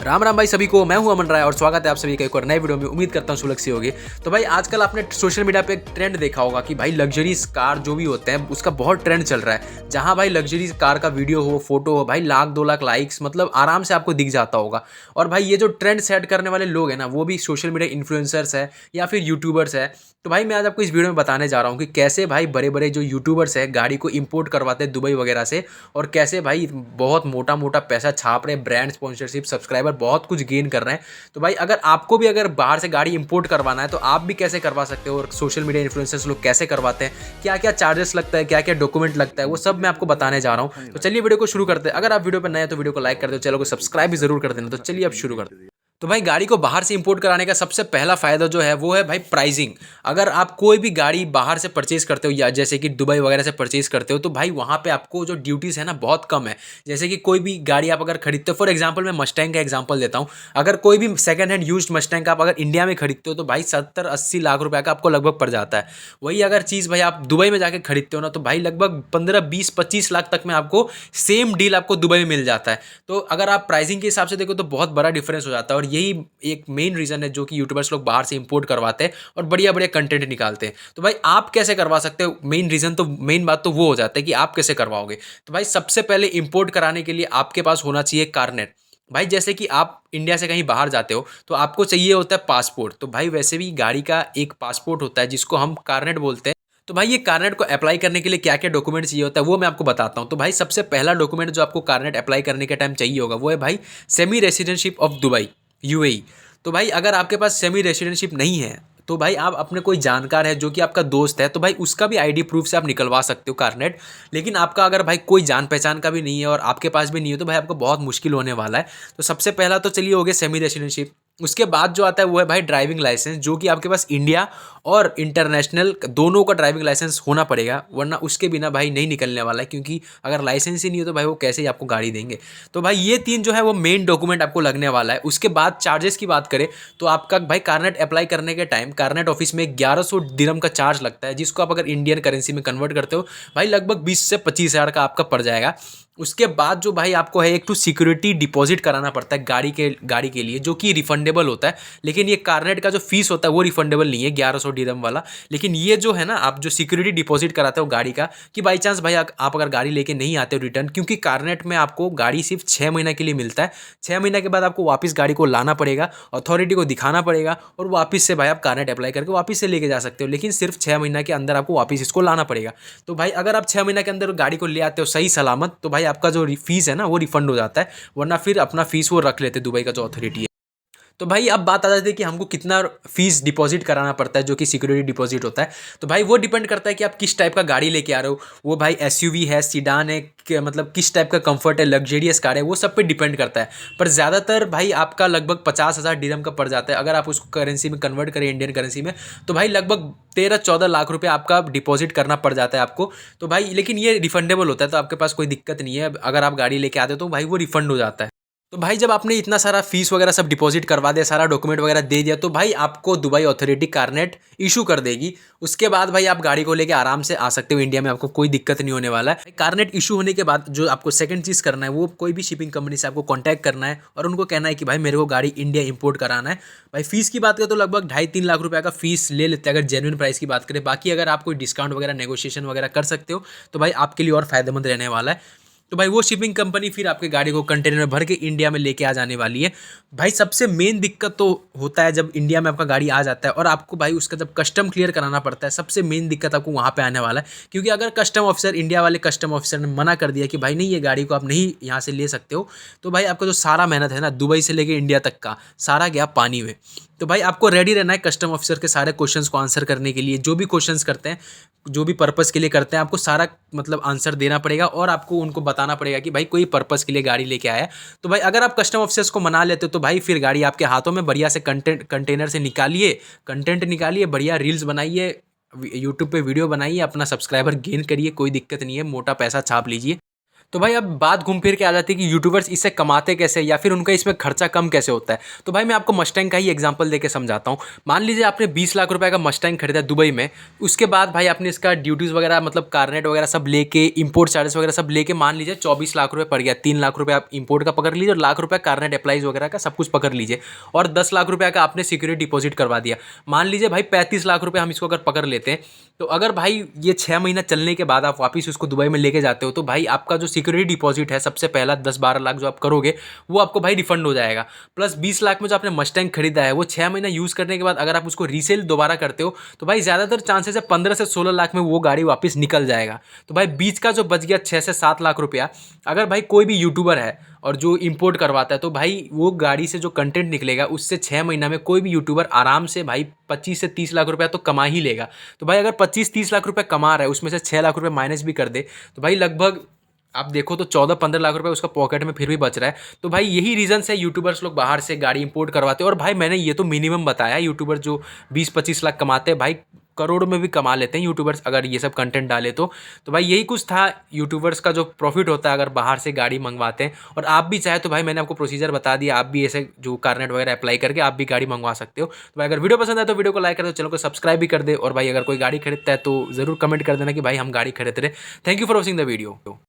राम राम भाई सभी को। मैं हूं अमन राय और स्वागत है आप सभी का एक और नए वीडियो में। उम्मीद करता हूं सुलग सी होगी। तो भाई आजकल आपने सोशल मीडिया पे एक ट्रेंड देखा होगा कि भाई लग्जरीज कार जो भी होते हैं उसका बहुत ट्रेंड चल रहा है। जहां भाई लग्जरीज कार का वीडियो हो, फोटो हो, भाई 1,00,000 2 लाख लाइक्स मतलब आराम से आपको दिख जाता होगा। और भाई ये जो ट्रेंड सेट करने वाले लोग हैं ना, वो भी सोशल मीडिया इन्फ्लुएंसर्स है या फिर यूट्यूबर्स है। तो भाई मैं आज आपको इस वीडियो में बताने जा रहा हूँ कि कैसे भाई बड़े बड़े जो यूट्यूबर्स है गाड़ी को इंपोर्ट करवाते हैं दुबई वगैरह से, और कैसे भाई बहुत मोटा मोटा पैसा छाप रहे हैं, ब्रांड स्पॉन्सरशिप, सब्सक्राइबर, बहुत कुछ गेन कर रहे हैं। तो भाई अगर आपको भी अगर बाहर से गाड़ी इंपोर्ट करवाना है तो आप भी कैसे करवा सकते हो, और सोशल मीडिया इन्फ्लुएंसर्स लोग कैसे करवाते हैं, क्या क्या चार्जेस लगता है, क्या क्या डॉक्यूमेंट लगता है, वो सब मैं आपको बताने जा रहा हूँ। तो चलिए वीडियो को शुरू करते हैं। अगर आप वीडियो पर नए हैं तो वीडियो को लाइक कर दो, चैनल को सब्सक्राइब भी जरूर कर देना। तो चलिए अब शुरू करते हैं। तो भाई गाड़ी को बाहर से इंपोर्ट कराने का सबसे पहला फ़ायदा जो है वो है भाई प्राइसिंग। अगर आप कोई भी गाड़ी बाहर से परचेज करते हो या जैसे कि दुबई वगैरह से परचेज करते हो तो भाई वहाँ पे आपको जो ड्यूटीज़ है ना बहुत कम है। जैसे कि कोई भी गाड़ी आप अगर खरीदते हो, फॉर एग्जांपल मैं मस्टैंग का एग्जांपल देता हूँ। अगर कोई भी सेकंड हैंड यूज्ड मस्टैंग का आप अगर इंडिया में खरीदते हो तो भाई 70-80 लाख रुपए का आपको लगभग पड़ जाता है। वही अगर चीज़ भाई आप दुबई में जाके खरीदते हो ना तो भाई लगभग 15-20-25 लाख तक में आपको सेम डील आपको दुबई में मिल जाता है। तो अगर आप प्राइसिंग के हिसाब से देखो तो बहुत बड़ा डिफरेंस हो जाता है, और यही एक मेन रीज़न है जो कि यूट्यूबर्स लोग बाहर से इंपोर्ट करवाते हैं और बढ़िया बढ़िया कंटेंट निकालते हैं। तो भाई आप कैसे करवा सकते हो, मेन बात तो वो हो जाता है कि आप कैसे करवाओगे। तो भाई सबसे पहले इंपोर्ट कराने के लिए आपके पास होना चाहिए कारनेट। भाई जैसे कि आप इंडिया से कहीं बाहर जाते हो तो आपको चाहिए होता है पासपोर्ट। तो भाई वैसे भी गाड़ी का एक पासपोर्ट होता है जिसको हम कारनेट बोलते हैं। तो भाई ये कारनेट को अप्लाई करने के लिए क्या क्या डॉक्यूमेंट चाहिए होता है वो मैं आपको बताता हूँ। तो भाई सबसे पहला डॉक्यूमेंट जो आपको कारनेट अप्लाई करने के टाइम चाहिए होगा वो है भाई सेमी रेसिडेंटशिप ऑफ दुबई, यूएई। तो भाई अगर आपके पास सेमी रेसिडेंटशिप नहीं है तो भाई आप अपने कोई जानकार है जो कि आपका दोस्त है तो भाई उसका भी आईडी प्रूफ से आप निकलवा सकते हो कारनेट। लेकिन आपका अगर भाई कोई जान पहचान का भी नहीं है और आपके पास भी नहीं है तो भाई आपको बहुत मुश्किल होने वाला है। तो सबसे पहला तो चलिए हो गया सेमी रेसिडेंटशिप। उसके बाद जो आता है वो है भाई ड्राइविंग लाइसेंस, जो कि आपके पास इंडिया और इंटरनेशनल दोनों का ड्राइविंग लाइसेंस होना पड़ेगा, वरना उसके बिना भाई नहीं निकलने वाला है। क्योंकि अगर लाइसेंस ही नहीं हो तो भाई वो कैसे ही आपको गाड़ी देंगे। तो भाई ये 3 जो है वो मेन डॉक्यूमेंट आपको लगने वाला है। उसके बाद चार्जेस की बात करें तो आपका भाई कारनेट अप्लाई करने के टाइम कारनेट ऑफिस में 1100 दिरहम का चार्ज लगता है, जिसको आप अगर इंडियन करेंसी में कन्वर्ट करते हो भाई लगभग 20 से 25 हज़ार का आपका पड़ जाएगा। उसके बाद जो भाई आपको है एक तो सिक्योरिटी डिपॉजिट कराना पड़ता है गाड़ी के लिए, जो कि रिफंडेबल होता है। लेकिन ये कारनेट का जो फीस होता है वो रिफंडेबल नहीं है, 1100 दिरहम वाला। लेकिन ये जो है ना, आप जो सिक्योरिटी डिपॉजिट कराते हो गाड़ी का, कि बाई चांस भाई आप अगर गाड़ी लेके नहीं आते हो रिटर्न, क्योंकि कारनेट में आपको गाड़ी सिर्फ 6 महीने के लिए मिलता है। 6 महीने के बाद आपको वापस गाड़ी को लाना पड़ेगा, अथॉरिटी को दिखाना पड़ेगा, और वापस से भाई आप कारनेट अप्लाई करके वापस से लेके जा सकते हो। लेकिन सिर्फ 6 महीने के अंदर आपको वापस इसको लाना पड़ेगा। तो भाई अगर आप 6 महीने के अंदर गाड़ी को ले आते हो सही सलामत तो भाई आपका जो फीस है ना वो रिफंड हो जाता है, वरना फिर अपना फीस वो रख लेते दुबई का जो अथॉरिटी है। तो भाई अब बात आ जाती है कि हमको कितना फीस डिपॉजिट कराना पड़ता है, जो कि सिक्योरिटी डिपॉजिट होता है। तो भाई वो डिपेंड करता है कि आप किस टाइप का गाड़ी लेके आ रहे हो। वो भाई एसयूवी है, सीडान है, मतलब किस टाइप का कंफर्ट है, लग्जरियस कार है, वो सब पे डिपेंड करता है। पर ज़्यादातर भाई आपका लगभग 50,000 दिरहम का पड़ जाता है। अगर आप उसको करेंसी में कन्वर्ट करें इंडियन करेंसी में तो भाई लगभग 13-14 लाख रुपये आपका डिपॉजिट करना पड़ जाता है आपको। तो भाई लेकिन ये रिफंडेबल होता है, तो आपके पास कोई दिक्कत नहीं है। अगर आप गाड़ी लेके आते हो तो भाई वो रिफंड हो जाता है। तो भाई जब आपने इतना सारा फीस वगैरह सब डिपॉजिट करवा दिया, सारा डॉक्यूमेंट वगैरह दे दिया, तो भाई आपको दुबई अथॉरिटी कारनेट इशू कर देगी। उसके बाद भाई आप गाड़ी को लेके आराम से आ सकते हो इंडिया में, आपको कोई दिक्कत नहीं होने वाला है। कारनेट इशू होने के बाद जो आपको सेकंड चीज़ करना है वो कोई भी शिपिंग कंपनी से आपको कॉन्टैक्ट करना है और उनको कहना है कि भाई मेरे को गाड़ी इंडिया इंपोर्ट कराना है। भाई फीस की बात करें तो लगभग 2.5-3 लाख रुपये का फीस ले लेते हैं अगर जेन्युइन प्राइस की बात करें। बाकी अगर आप कोई डिस्काउंट वगैरह नेगोशिएशन वगैरह कर सकते हो तो भाई आपके लिए और फायदेमंद रहने वाला है। तो भाई वो शिपिंग कंपनी फिर आपके गाड़ी को कंटेनर में भर के इंडिया में लेके आ जाने वाली है। भाई सबसे मेन दिक्कत तो होता है जब इंडिया में आपका गाड़ी आ जाता है और आपको भाई उसका जब कस्टम क्लियर कराना पड़ता है, सबसे मेन दिक्कत आपको वहाँ पे आने वाला है। क्योंकि अगर कस्टम ऑफिसर, इंडिया वाले कस्टम ऑफिसर ने मना कर दिया कि भाई नहीं, ये गाड़ी को आप नहीं यहाँ से ले सकते हो, तो भाई आपका जो सारा मेहनत है ना दुबई से लेके इंडिया तक का, सारा गया पानी में। तो भाई आपको रेडी रहना है कस्टम ऑफिसर के सारे क्वेश्चंस को आंसर करने के लिए। जो भी क्वेश्चंस करते हैं, जो भी पर्पस के लिए करते हैं, आपको सारा मतलब आंसर देना पड़ेगा और आपको उनको बताना पड़ेगा कि भाई कोई पर्पस के लिए गाड़ी लेके आया है। तो भाई अगर आप कस्टम ऑफिसर्स को मना लेते हो तो भाई फिर गाड़ी आपके हाथों में, बढ़िया से कंटेनर से निकालिए, कंटेंट निकालिए, बढ़िया रील्स बनाइए, यूट्यूब पे वीडियो बनाइए, अपना सब्सक्राइबर गेन करिए, कोई दिक्कत नहीं है, मोटा पैसा छाप लीजिए। तो भाई अब बात घूम फिर के आ जाती है कि यूट्यूबर्स इससे कमाते कैसे या फिर उनका इसमें खर्चा कम कैसे होता है। तो भाई मैं आपको मस्टैंग का ही एग्जांपल देके समझाता हूँ। मान लीजिए आपने 20 लाख रुपए का मस्टैंग खरीदा दुबई में, उसके बाद भाई आपने इसका ड्यूटीज़ वगैरह मतलब कारनेट वगैरह सब लेके, इंपोर्ट चार्जेस वगैरह सब लेके मान लीजिए 24 लाख रुपये पड़ गया। 3 लाख रुपये आप इंपोर्ट का पकड़ लीजिए और लाख रुपये कारनेट अप्लाइज वगैरह का सब कुछ पकड़ लीजिए, और 10 लाख रुपये का आपने सिक्योरिटी डिपॉजिट करवा दिया। मान लीजिए भाई 35 लाख रुपये हम इसको अगर पकड़ लेते हैं, तो अगर भाई ये 6 महीना चलने के बाद आप वापस उसको दुबई में लेके जाते हो, तो भाई आपका जो सिक्योरिटी डिपॉजिट है सबसे पहला 10-12 लाख जो आप करोगे वो आपको भाई रिफंड हो जाएगा। प्लस 20 लाख में जो आपने मस्टैंग खरीदा है वो 6 महीना यूज़ करने के बाद अगर आप उसको रीसेल दोबारा करते हो तो भाई ज़्यादातर चांसेस है 15 से 16 लाख में वो गाड़ी वापस निकल जाएगा। तो भाई बीच का जो बच गया 6 से 7 लाख रुपया, अगर भाई कोई भी यूट्यूबर है और जो इंपोर्ट करवाता है, तो भाई वो गाड़ी से जो कंटेंट निकलेगा उससे 6 महीना में कोई भी यूट्यूबर आराम से भाई 25 से 30 लाख रुपया तो कमा ही लेगा। तो भाई अगर 25-30 लाख रुपए कमा रहा है, उसमें से 6 लाख रुपए माइनस भी कर दे, तो भाई लगभग आप देखो तो 14-15 लाख रुपए उसका पॉकेट में फिर भी बच रहा है। तो भाई यही रीज़न है यूट्यूबर्स लोग बाहर से गाड़ी इंपोर्ट करवाते हैं। और भाई मैंने ये तो मिनिमम बताया, यूट्यूबर जो 20-25 लाख कमाते हैं भाई करोड़ों में भी कमा लेते हैं यूट्यूबर्स अगर ये सब कंटेंट डाले तो भाई यही कुछ था यूट्यूबर्स का जो प्रॉफिट होता है अगर बाहर से गाड़ी मंगवाते हैं। और आप भी चाहे तो भाई मैंने आपको प्रोसीजर बता दिया, आप भी ऐसे जो कारनेट वगैरह अप्लाई करके आप भी गाड़ी मंगवा सकते हो। तो भाई अगर वीडियो पसंद है तो वीडियो को लाइक कर दो, चैनल को सब्सक्राइब भी कर दे, और भाई अगर कोई गाड़ी खरीदता है तो ज़रूर कमेंट कर देना कि भाई हम गाड़ी खरीद रहे। Thank you for watching the video.